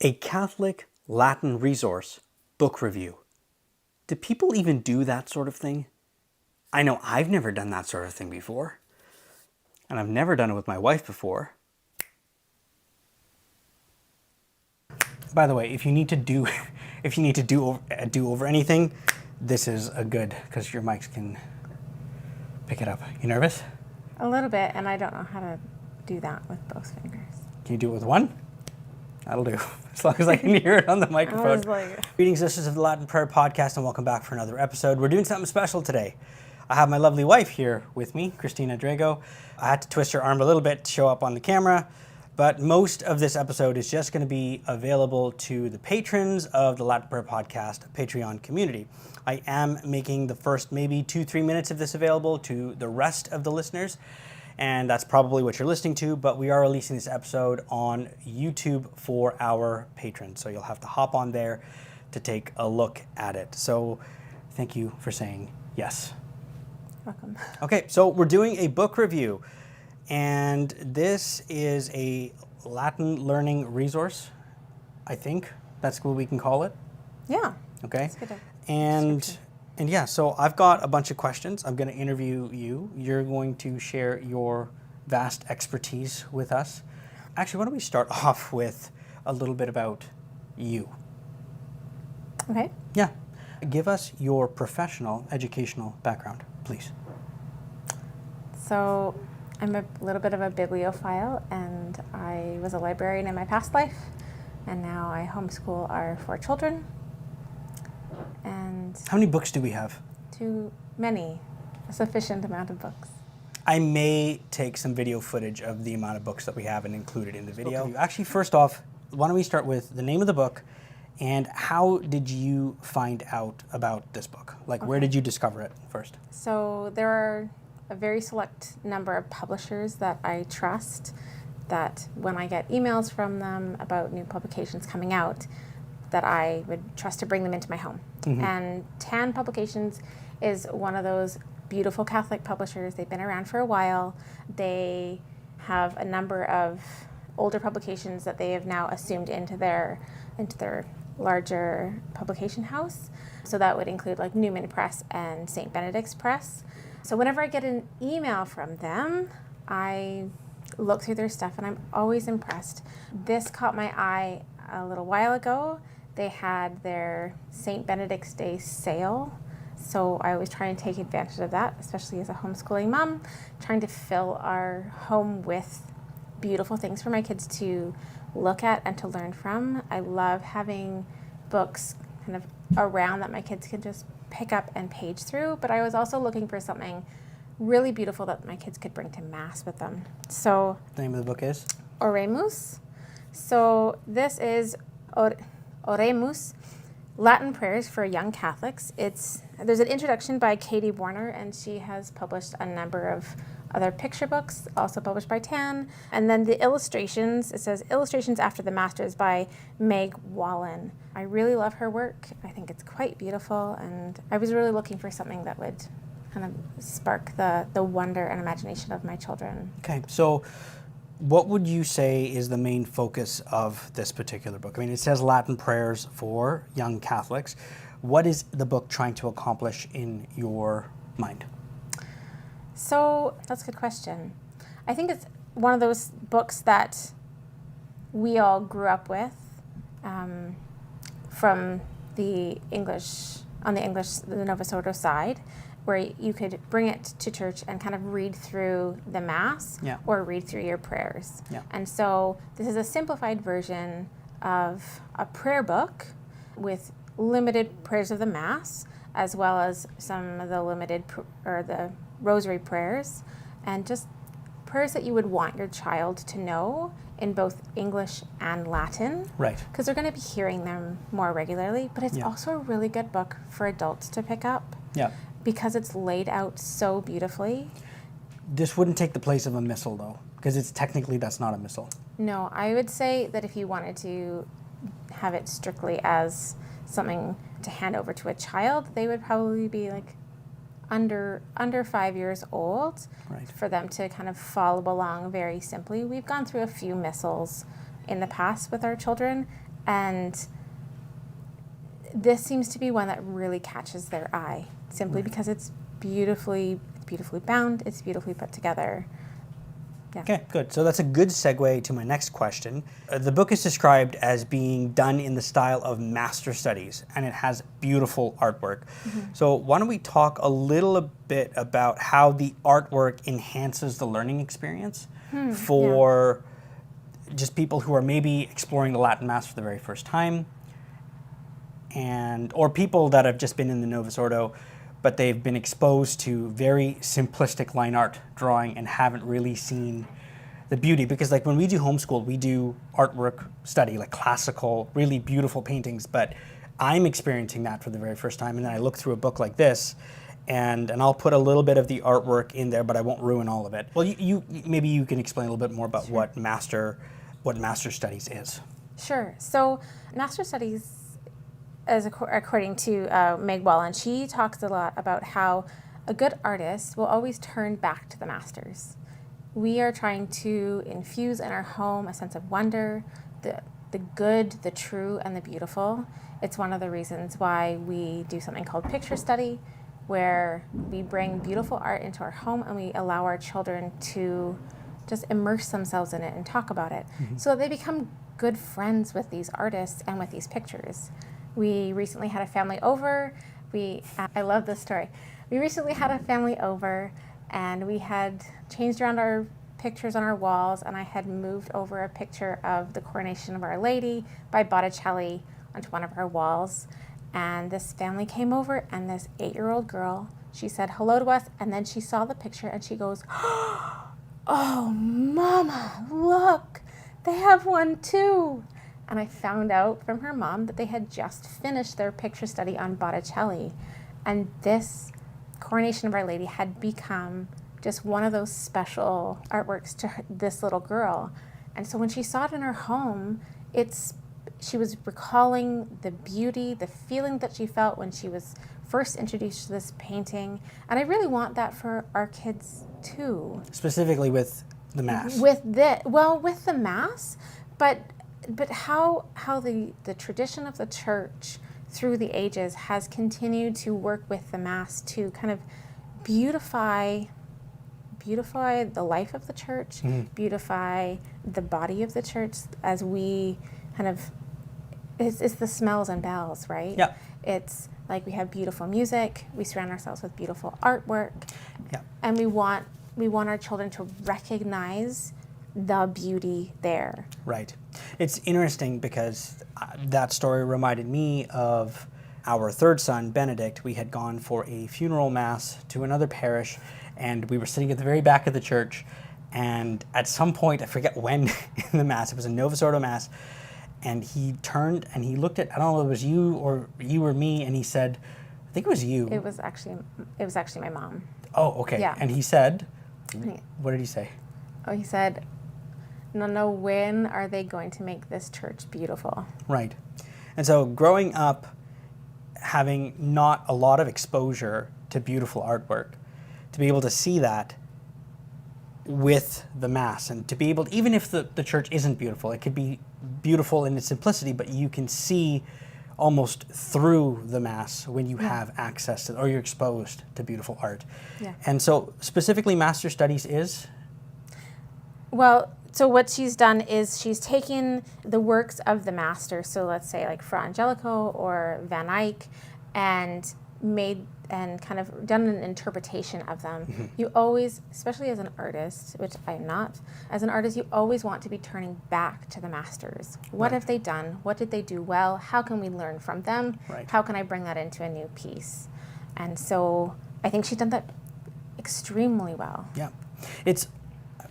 A Catholic Latin resource book review. Do people even do that sort of thing? I know I've never done that sort of thing before. And I've never done it with my wife before. By the way, if you need to do over anything, this is a good, because your mics can pick it up. You nervous? A little bit, and I don't know how to do that with both fingers. Can you do it with one? That'll do, as long as I can hear it on the microphone. Greetings, this is the Latin Prayer Podcast, and welcome back for another episode. We're doing something special today. I have my lovely wife here with me, Christina Drego. I had to twist her arm a little bit to show up on the camera, but most of this episode is just going to be available to the patrons of the Latin Prayer Podcast Patreon community. I am making the first maybe 2-3 minutes of this available to the rest of the listeners, and that's probably what you're listening to, but we are releasing this episode on YouTube for our patrons, so you'll have to hop on there to take a look at it. So thank you for saying yes. Welcome. Okay, so we're doing a book review, and this is a Latin learning resource, I think that's what we can call it. Yeah. Okay. That's good. And yeah, so I've got a bunch of questions. I'm going to interview you. You're going to share your vast expertise with us. Actually, why don't we start off with a little bit about you? Okay. Yeah. Give us your professional educational background, please. So I'm a little bit of a bibliophile, and I was a librarian in my past life, and now I homeschool our 4 children. And how many books do we have? Too many. A sufficient amount of books. I may take some video footage of the amount of books that we have and include it in the video. Okay. Actually, first off, why don't we start with the name of the book and how did you find out about this book? Like, where did you discover it first? So there are a very select number of publishers that I trust, that when I get emails from them about new publications coming out, that I would trust to bring them into my home. Mm-hmm. And TAN Publications is one of those beautiful Catholic publishers. They've been around for a while. They have a number of older publications that they have now assumed into their larger publication house. So that would include like Newman Press and St. Benedict's Press. So whenever I get an email from them, I look through their stuff and I'm always impressed. This caught my eye a little while ago. They had their St. Benedict's Day sale. So I always try and take advantage of that, especially as a homeschooling mom, trying to fill our home with beautiful things for my kids to look at and to learn from. I love having books kind of around that my kids can just pick up and page through, but I was also looking for something really beautiful that my kids could bring to Mass with them. So the name of the book is? Oremus. So this is Oremus, Latin Prayers for Young Catholics. There's an introduction by Katie Warner, and she has published a number of other picture books, also published by TAN. And then the illustrations, it says Illustrations After the Masters by Meg Wallen. I really love her work. I think it's quite beautiful, and I was really looking for something that would kind of spark the wonder and imagination of my children. Okay, so what would you say is the main focus of this particular book? I mean, it says Latin Prayers for Young Catholics. What is the book trying to accomplish in your mind? So that's a good question. I think it's one of those books that we all grew up with from the Novus Ordo side, where you could bring it to church and kind of read through the Mass or read through your prayers. Yeah. And so this is a simplified version of a prayer book with limited prayers of the Mass, as well as some of the the Rosary prayers, and just prayers that you would want your child to know in both English and Latin. Right. Because they're going to be hearing them more regularly, but it's also a really good book for adults to pick up. Yeah. Because it's laid out so beautifully. This wouldn't take the place of a missal, though, because that's not a missal. No, I would say that if you wanted to have it strictly as something to hand over to a child, they would probably be like under 5 years old, right, for them to kind of follow along very simply. We've gone through a few missals in the past with our children, And this seems to be one that really catches their eye, simply because it's beautifully bound, it's beautifully put together. Yeah. Okay, good. So that's a good segue to my next question. The book is described as being done in the style of master studies, and it has beautiful artwork. So why don't we talk a little bit about how the artwork enhances the learning experience for just people who are maybe exploring the Latin Mass for the very first time, or people that have just been in the Novus Ordo, but they've been exposed to very simplistic line art drawing and haven't really seen the beauty. Because like when we do homeschool, we do artwork study, like classical, really beautiful paintings, but I'm experiencing that for the very first time. And then I look through a book like this, and I'll put a little bit of the artwork in there, but I won't ruin all of it. Well, maybe you can explain a little bit more about what master studies is. Sure. So master studies, as according to Meg Wallen, she talks a lot about how a good artist will always turn back to the masters. We are trying to infuse in our home a sense of wonder, the good, the true, and the beautiful. It's one of the reasons why we do something called picture study, where we bring beautiful art into our home and we allow our children to just immerse themselves in it and talk about it. So they become good friends with these artists and with these pictures. We recently had a family over. I love this story. We recently had a family over, and we had changed around our pictures on our walls, and I had moved over a picture of the Coronation of Our Lady by Botticelli onto one of our walls. And this family came over, and this 8-year-old girl, she said hello to us, and then she saw the picture, and she goes, "Oh, Mama, look, they have one too." And I found out from her mom that they had just finished their picture study on Botticelli. And this Coronation of Our Lady had become just one of those special artworks to this little girl. And so when she saw it in her home, she was recalling the beauty, the feeling that she felt when she was first introduced to this painting. And I really want that for our kids too. Specifically with the Mass. With the Mass, but how the tradition of the Church through the ages has continued to work with the Mass to kind of beautify the life of the Church, beautify the body of the Church, as we kind of, it's the smells and bells, right? Yeah. It's like we have beautiful music, we surround ourselves with beautiful artwork, and we want our children to recognize the beauty there. Right. It's interesting because that story reminded me of our third son, Benedict. We had gone for a funeral mass to another parish, and we were sitting at the very back of the church, and at some point, I forget when in the mass, it was a Novus Ordo mass, and he turned and he looked at, I don't know if it was you or me, and he said, I think it was you. It was actually my mom. Oh, okay. Yeah. And he said, what did he say? Oh, he said, no, when are they going to make this church beautiful? Right. And so growing up, having not a lot of exposure to beautiful artwork, to be able to see that with the Mass, and to be able to, even if the church isn't beautiful, it could be beautiful in its simplicity, but you can see almost through the Mass when you have access to, or you're exposed to beautiful art. Yeah. And so specifically Master Studies is? Well, so what she's done is she's taken the works of the masters, so let's say like Fra Angelico or Van Eyck, and kind of done an interpretation of them. You always, especially as an artist, which I'm not, as an artist, you always want to be turning back to the masters. What have they done? What did they do well? How can we learn from them? Right. How can I bring that into a new piece? And so I think she's done that extremely well. Yeah. It's,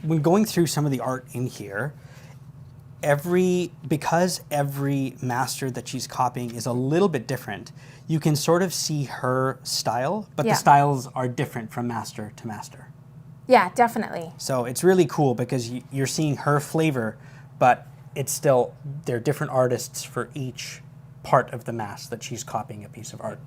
when going through some of the art in here, because every master that she's copying is a little bit different, you can sort of see her style, but the styles are different from master to master. Yeah, definitely. So it's really cool because you're seeing her flavor, but it's still, they're different artists for each part of the Mass that she's copying a piece of art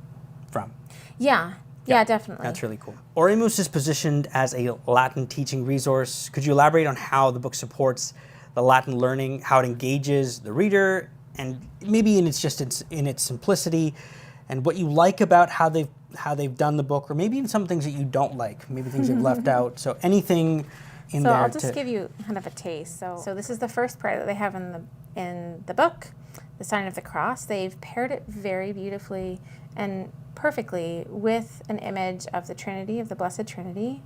from. Yeah, definitely. That's really cool. Oremus is positioned as a Latin teaching resource. Could you elaborate on how the book supports the Latin learning, how it engages the reader, and maybe in its simplicity, and what you like about how they've done the book, or maybe even some things that you don't like, maybe things they've left out. So anything in there. So I'll just give you kind of a taste. So this is the first prayer that they have in the book, the sign of the cross. They've paired it very beautifully and perfectly with an image of the Trinity, of the Blessed Trinity.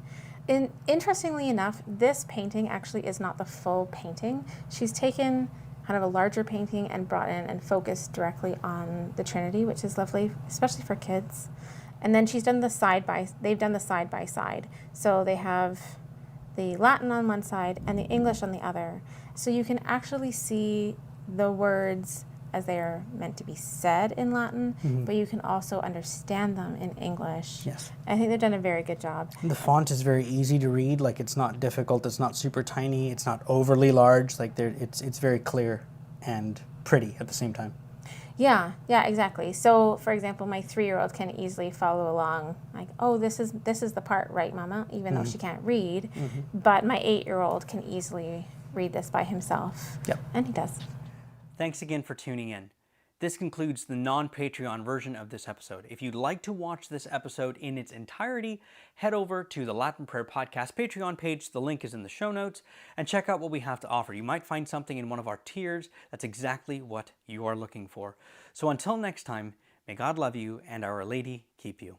Interestingly enough, this painting actually is not the full painting. She's taken kind of a larger painting and brought in and focused directly on the Trinity, which is lovely, especially for kids. And then they've done the side by side. So they have the Latin on one side and the English on the other. So you can actually see the words as they are meant to be said in Latin, but you can also understand them in English. Yes. I think they've done a very good job. And the font is very easy to read. Like, it's not difficult. It's not super tiny. It's not overly large. Like, it's very clear and pretty at the same time. Yeah, exactly. So, for example, my 3-year-old can easily follow along, like, oh, this is the part, right, Mama? Even though she can't read. But my 8-year-old can easily read this by himself. Yep. And he does. Thanks again for tuning in. This concludes the non-Patreon version of this episode. If you'd like to watch this episode in its entirety, head over to the Latin Prayer Podcast Patreon page. The link is in the show notes, and check out what we have to offer. You might find something in one of our tiers that's exactly what you are looking for. So until next time, may God love you and Our Lady keep you.